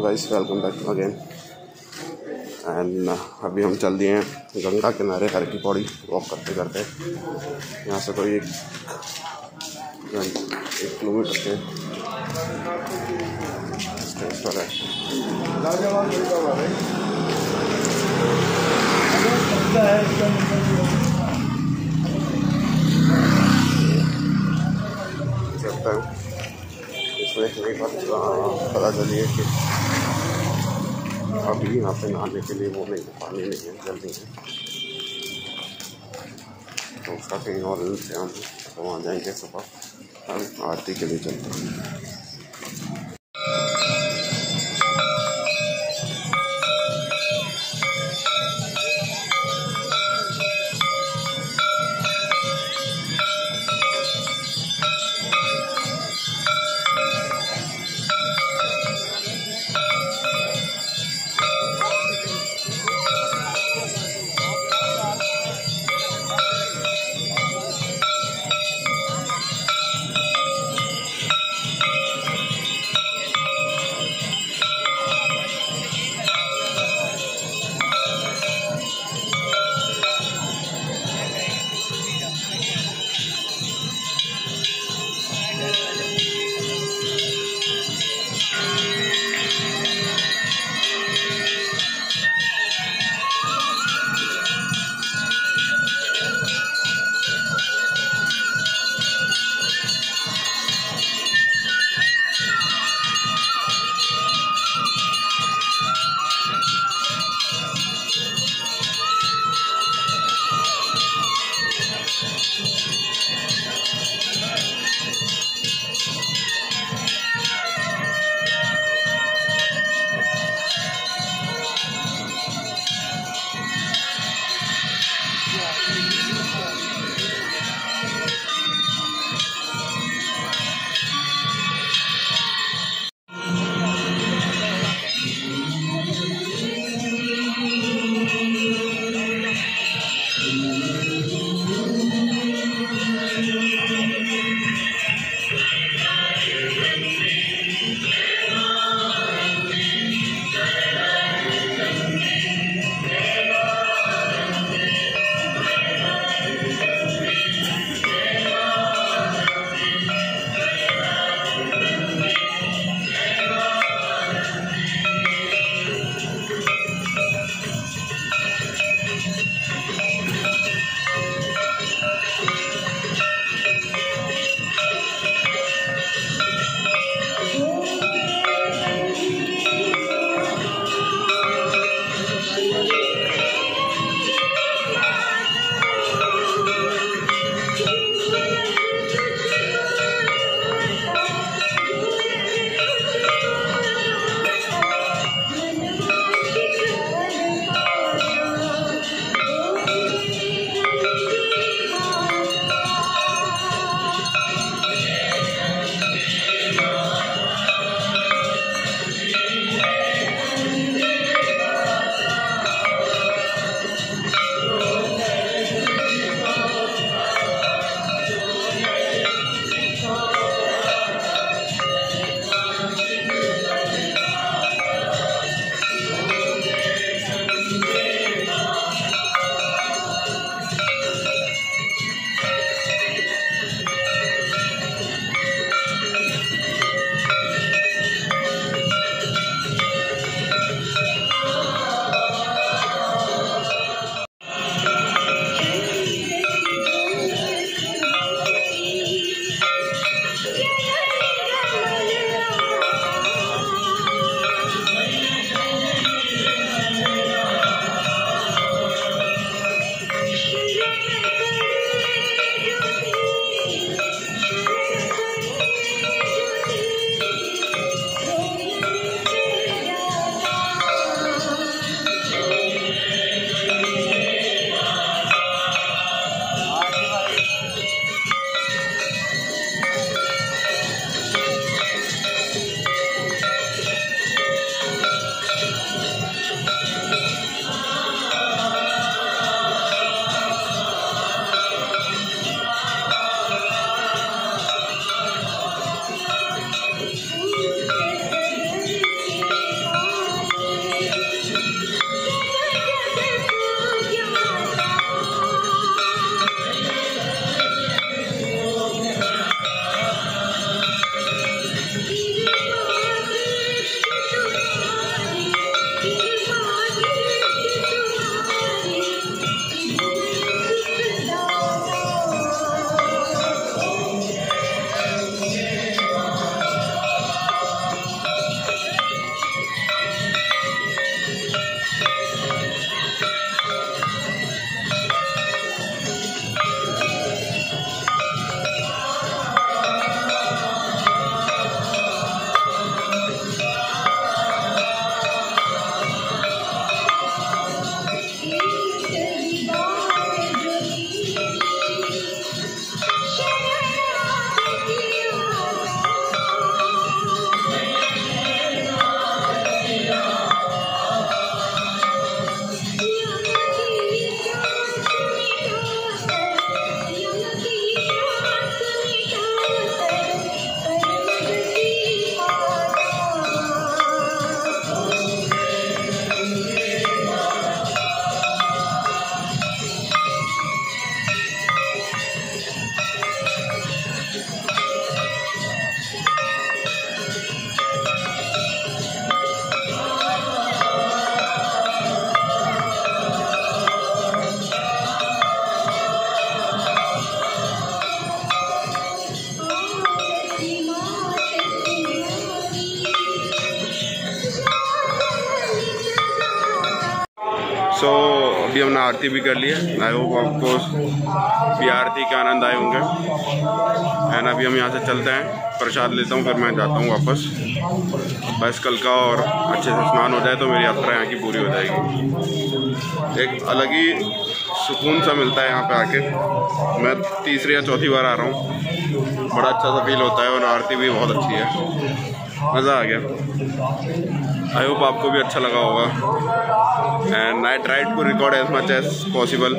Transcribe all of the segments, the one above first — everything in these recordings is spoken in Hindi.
Guys, welcome back again. And अभी हम चल दिए हैं गंगा किनारे हर की पौड़ी वॉक करते करते। यहाँ से कोई 1 किलोमीटर के डिस्टेंस पर है। इसमें एक बात पता चली है कि अभी यहाँ पे नहाने के लिए वो नहीं है, पानी नहीं है, जल नहीं है। तो उसका कहीं और इंतजाम है, तो वहाँ जाएंगे सुबह। हम आरती के लिए चलते हैं। सो अभी हमने आरती भी कर ली है। आई होप आपको भी आरती के आनंद आए होंगे। एंड अभी हम यहाँ से चलते हैं, प्रसाद लेता हूँ, फिर मैं जाता हूँ वापस। बस कल का और अच्छे से स्नान हो जाए तो मेरी यात्रा यहाँ की पूरी हो जाएगी। एक अलग ही सुकून सा मिलता है यहाँ पे आके। मैं तीसरी या चौथी बार आ रहा हूँ, बड़ा अच्छा सा फील होता है और आरती भी बहुत अच्छी है, मज़ा आ गया। आई होप आपको भी अच्छा लगा होगा। And I tried to record as much as possible.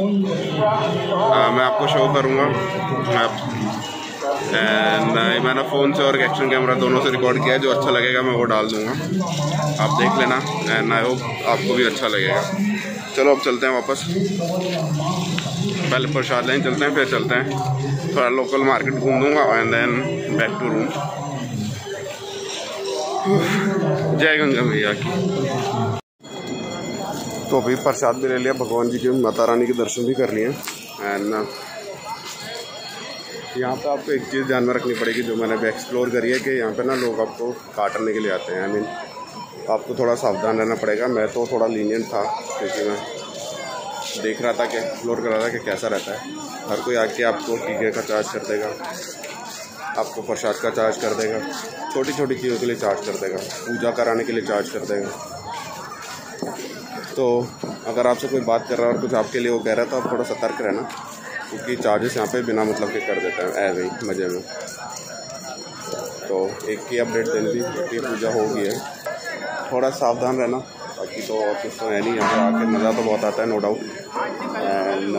मैं आपको शो करूँगा। एंड मैंने फ़ोन से और एक्शन कैमरा दोनों से रिकॉर्ड किया है। जो अच्छा लगेगा मैं वो डाल दूँगा, आप देख लेना। एंड आई होप आपको भी अच्छा लगेगा। चलो अब चलते हैं वापस, पहले प्रसाद लेने चलते हैं, फिर चलते हैं थोड़ा लोकल मार्केट घूम दूँगा and then back to room. जय गंगा मैया की। तो अभी प्रसाद भी ले लिया, भगवान जी के माता रानी के दर्शन भी कर लिए। एंड यहाँ पे आपको एक चीज़ ध्यान में रखनी पड़ेगी जो मैंने भी एक्सप्लोर करी है, कि यहाँ पे ना लोग आपको काटने के लिए आते हैं। आई मीन आपको थोड़ा सावधान रहना पड़ेगा। मैं तो थोड़ा लीनियंट था क्योंकि मैं देख रहा था कि एक्सप्लोर कर रहा था कि कैसा रहता है। हर कोई आके आपको टीके का चार्ज कर देगा, आपको प्रसाद का चार्ज कर देगा, छोटी छोटी चीज़ों के लिए चार्ज कर देगा, पूजा कराने के लिए चार्ज कर देगा। तो अगर आपसे कोई बात कर रहा है और कुछ आपके लिए वो कह रहा है तो आप थोड़ा सतर्क रहना, क्योंकि चार्जेस यहाँ पे बिना मतलब के कर देते हैं ऐसे ही मज़े में। तो एक की अपडेट देनी थी कि पूजा हो गई है, थोड़ा सावधान रहना। बाकी तो और कुछ तो है नहीं, यहाँ पर आके मज़ा तो बहुत आता है, नो डाउट। एंड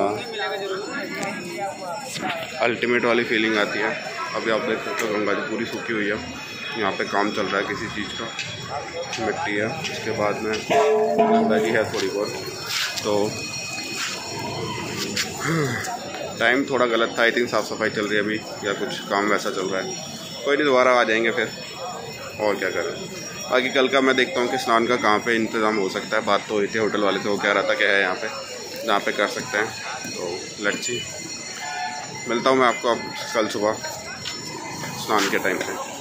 अल्टीमेट वाली फीलिंग आती है। अभी आप देख सकते हो गंगा जी पूरी सूखी हुई है। यहाँ पे काम चल रहा है किसी चीज़ का, मिट्टी है, उसके बाद में गंदगी है थोड़ी बहुत। तो टाइम थोड़ा गलत था, आई थिंक साफ़ सफाई चल रही है अभी या कुछ काम वैसा चल रहा है। कोई नहीं, दोबारा आ जाएंगे फिर, और क्या करें। बाकी कल का मैं देखता हूँ कि स्नान का कहाँ पे इंतज़ाम हो सकता है। बात तो हुई थी होटल वाले से, वो कह रहा था कि है यहाँ पे जहाँ पे कर सकते हैं। तो लेट्स सी, मिलता हूँ मैं आपको अब कल सुबह स्नान के टाइम पे।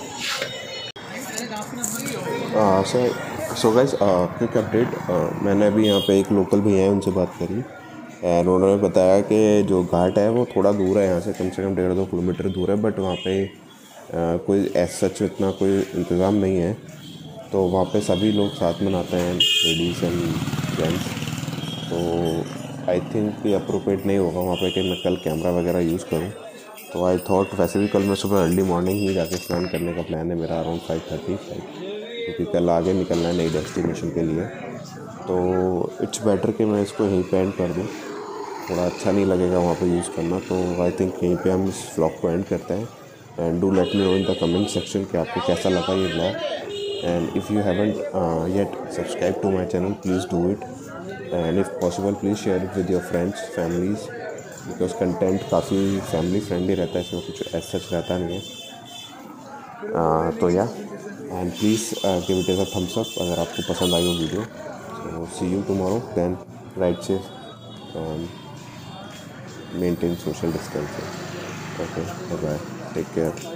So guys, quick update. मैंने अभी यहाँ पे एक लोकल भैया है, उनसे बात करी एंड उन्होंने बताया कि जो घाट है वो थोड़ा दूर है यहाँ से कम 1.5-2 किलोमीटर दूर है। बट वहाँ पे कोई ऐसा सच इतना कोई इंतज़ाम नहीं है। तो वहाँ पे सभी लोग साथ में नहाते हैं, लेडीज़ एंड जेंट्स। तो आई थिंक ये अप्रोप्रिएट नहीं होगा वहाँ पे कि मैं कल कैमरा वगैरह यूज़ करूँ। तो आई थॉट, वैसे भी कल मैं सुबह अर्ली मॉर्निंग ही जाके स्नान करने का प्लान है मेरा, अराउंड 5:30, क्योंकि कल आगे निकलना है नई डेस्टिनेशन के लिए। तो इट्स बेटर कि मैं इसको यहीं पे एंड कर दूँ, थोड़ा अच्छा नहीं लगेगा वहाँ पे यूज़ करना। तो आई थिंक यहीं पे हम इस व्लॉग को एंड करते हैं। And do let me know in the comment section कि आपको कैसा लगा ये vlog. And if you haven't yet subscribe to my channel, please do it. And if possible please share it with your friends, families, because content काफ़ी फैमिली फ्रेंडली रहता है, इसमें कुछ ऐसा सच रहता नहीं है। तो या and please give it as a thumbs up अगर आपको पसंद आई हो video. So see you tomorrow, then right safe and maintain social distancing. Okay, bye, take care.